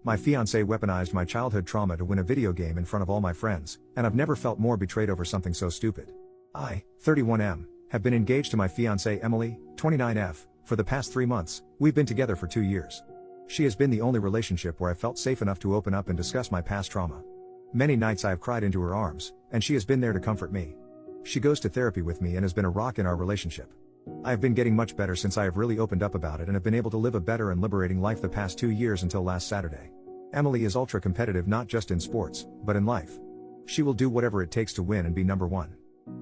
My fiancée weaponized my childhood trauma to win a video game in front of all my friends, and I've never felt more betrayed over something so stupid. I, 31M, have been engaged to my fiancée Emily, 29F, for the past 3 months. We've been together for 2 years. She has been the only relationship where I felt safe enough to open up and discuss my past trauma. Many nights I have cried into her arms, and she has been there to comfort me. She goes to therapy with me and has been a rock in our relationship. I have been getting much better since I have really opened up about it and have been able to live a better and liberating life the past 2 years until last Saturday. Emily is ultra competitive not just in sports, but in life. She will do whatever it takes to win and be number one.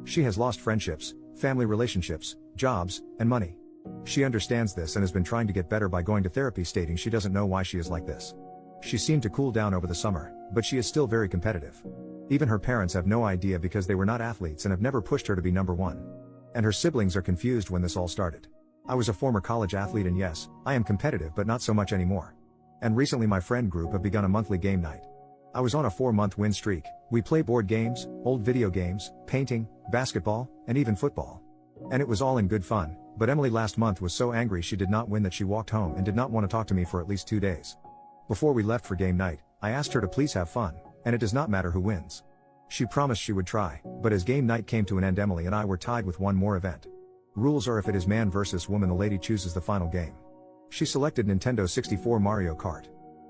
She has lost friendships, family relationships, jobs, and money. She understands this and has been trying to get better by going to therapy, stating she doesn't know why she is like this. She seemed to cool down over the summer, but she is still very competitive. Even her parents have no idea because they were not athletes and have never pushed her to be number one. And her siblings are confused when this all started. I was a former college athlete and yes, I am competitive but not so much anymore. And recently my friend group have begun a monthly game night. I was on a 4-month win streak. We play board games, old video games, painting, basketball, and even football. And it was all in good fun, but Emily last month was so angry she did not win that she walked home and did not want to talk to me for at least 2 days. Before we left for game night, I asked her to please have fun, and it does not matter who wins. She promised she would try, but as game night came to an end, Emily and I were tied with one more event. Rules are if it is man versus woman, the lady chooses the final game. She selected Nintendo 64 Mario Kart.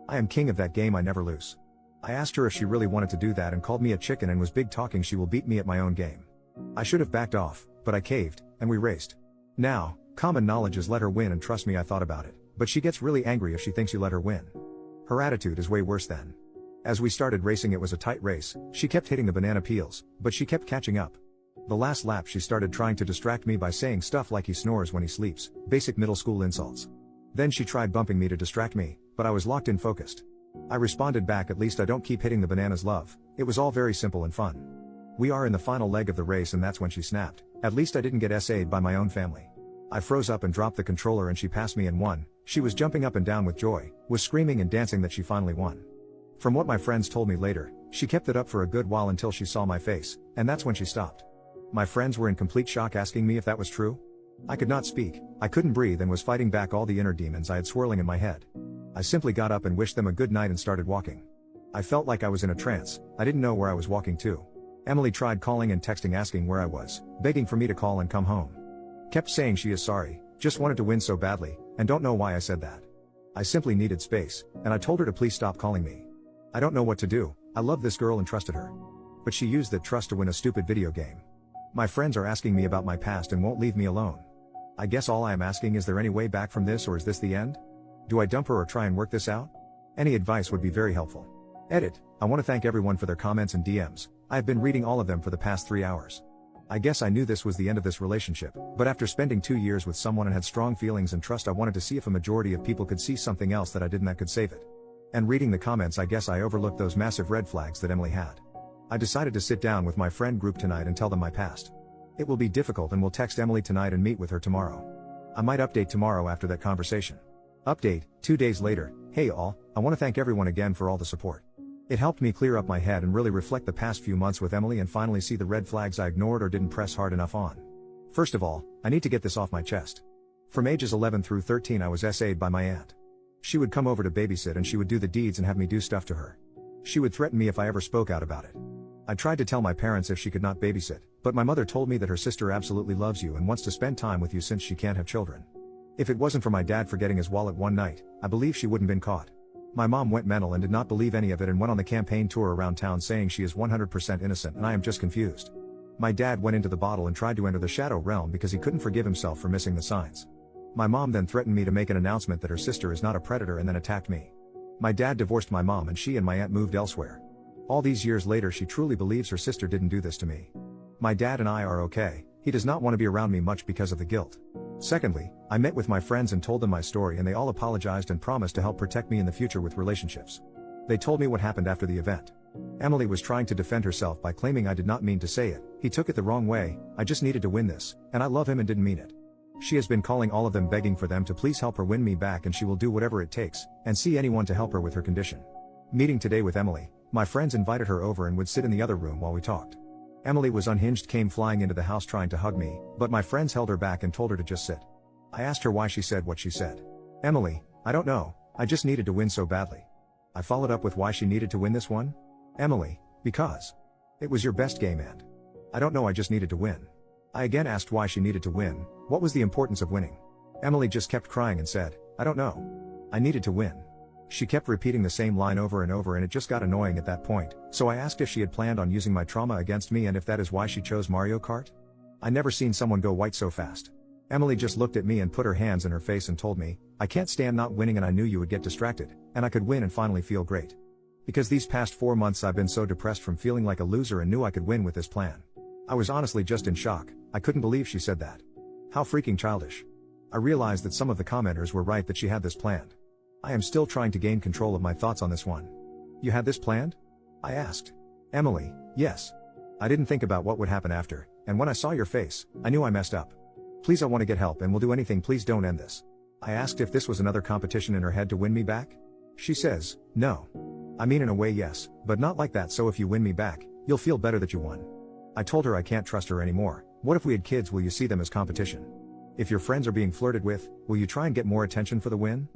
I am king of that game, I never lose. I asked her if she really wanted to do that and called me a chicken and was big talking she will beat me at my own game. I should have backed off, but I caved, and we raced. Now, common knowledge is let her win, and trust me, I thought about it, but she gets really angry if she thinks you let her win. Her attitude is way worse then. As we started racing, it was a tight race. She kept hitting the banana peels, but she kept catching up. The last lap she started trying to distract me by saying stuff like he snores when he sleeps, basic middle school insults. Then she tried bumping me to distract me, but I was locked in focused. I responded back, at least I don't keep hitting the bananas, love. It was all very simple and fun. We are in the final leg of the race and that's when she snapped. At least I didn't get SA'd by my own family. I froze up and dropped the controller and she passed me and won. She was jumping up and down with joy, was screaming and dancing that she finally won. From what my friends told me later, she kept it up for a good while until she saw my face, and that's when she stopped. My friends were in complete shock, asking me if that was true. I could not speak, I couldn't breathe and was fighting back all the inner demons I had swirling in my head. I simply got up and wished them a good night and started walking. I felt like I was in a trance. I didn't know where I was walking to. Emily tried calling and texting asking where I was, begging for me to call and come home. Kept saying she is sorry, just wanted to win so badly, and don't know why I said that. I simply needed space, and I told her to please stop calling me. I don't know what to do. I love this girl and trusted her. But she used that trust to win a stupid video game. My friends are asking me about my past and won't leave me alone. I guess all I am asking, is there any way back from this, or is this the end? Do I dump her or try and work this out? Any advice would be very helpful. Edit. I want to thank everyone for their comments and DMs. I have been reading all of them for the past 3 hours. I guess I knew this was the end of this relationship, but after spending 2 years with someone and had strong feelings and trust, I wanted to see if a majority of people could see something else that I didn't that could save it. And reading the comments, I guess I overlooked those massive red flags that Emily had. I decided to sit down with my friend group tonight and tell them my past. It will be difficult and will text Emily tonight and meet with her tomorrow. I might update tomorrow after that conversation. Update, 2 days later. Hey all, I want to thank everyone again for all the support. It helped me clear up my head and really reflect the past few months with Emily and finally see the red flags I ignored or didn't press hard enough on. First of all, I need to get this off my chest. From ages 11 through 13 I was SA'd by my aunt. She would come over to babysit and she would do the deeds and have me do stuff to her. She would threaten me if I ever spoke out about it. I tried to tell my parents if she could not babysit, but my mother told me that her sister absolutely loves you and wants to spend time with you since she can't have children. If it wasn't for my dad forgetting his wallet one night, I believe she wouldn't been caught. My mom went mental and did not believe any of it and went on the campaign tour around town saying she is 100% innocent, and I am just confused. My dad went into the bottle and tried to enter the shadow realm because he couldn't forgive himself for missing the signs. My mom then threatened me to make an announcement that her sister is not a predator and then attacked me. My dad divorced my mom and she and my aunt moved elsewhere. All these years later she truly believes her sister didn't do this to me. My dad and I are okay. He does not want to be around me much because of the guilt. Secondly, I met with my friends and told them my story and they all apologized and promised to help protect me in the future with relationships. They told me what happened after the event. Emily was trying to defend herself by claiming I did not mean to say it. He took it the wrong way. I just needed to win this, and I love him and didn't mean it. She has been calling all of them begging for them to please help her win me back, and she will do whatever it takes, and see anyone to help her with her condition. Meeting today with Emily, my friends invited her over and would sit in the other room while we talked. Emily was unhinged, came flying into the house trying to hug me, but my friends held her back and told her to just sit. I asked her why she said what she said. Emily, I don't know, I just needed to win so badly. I followed up with why she needed to win this one. Emily, because it was your best game and I don't know, I just needed to win. I again asked why she needed to win, what was the importance of winning. Emily just kept crying and said, I don't know. I needed to win. She kept repeating the same line over and over and it just got annoying at that point, so I asked if she had planned on using my trauma against me and if that is why she chose Mario Kart. I never seen someone go white so fast. Emily just looked at me and put her hands in her face and told me, I can't stand not winning and I knew you would get distracted, and I could win and finally feel great. Because these past 4 months I've been so depressed from feeling like a loser and knew I could win with this plan. I was honestly just in shock, I couldn't believe she said that. How freaking childish. I realized that some of the commenters were right that she had this planned. I am still trying to gain control of my thoughts on this one. You had this planned? I asked. Emily, yes. I didn't think about what would happen after, and when I saw your face, I knew I messed up. Please, I want to get help and will do anything, please don't end this. I asked if this was another competition in her head to win me back. She says, no. I mean in a way yes, but not like that, so if you win me back, you'll feel better that you won. I told her I can't trust her anymore. What if we had kids, will you see them as competition? If your friends are being flirted with, will you try and get more attention for the win?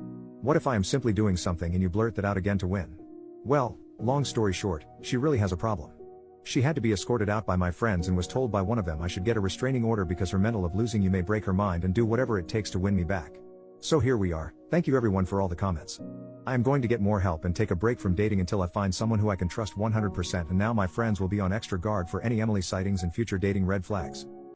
What if I am simply doing something and you blurt that out again to win? Well, long story short, she really has a problem. She had to be escorted out by my friends and was told by one of them I should get a restraining order because her mental of losing you may break her mind and do whatever it takes to win me back. So here we are. Thank you everyone for all the comments. I am going to get more help and take a break from dating until I find someone who I can trust 100%, and now my friends will be on extra guard for any Emily sightings and future dating red flags.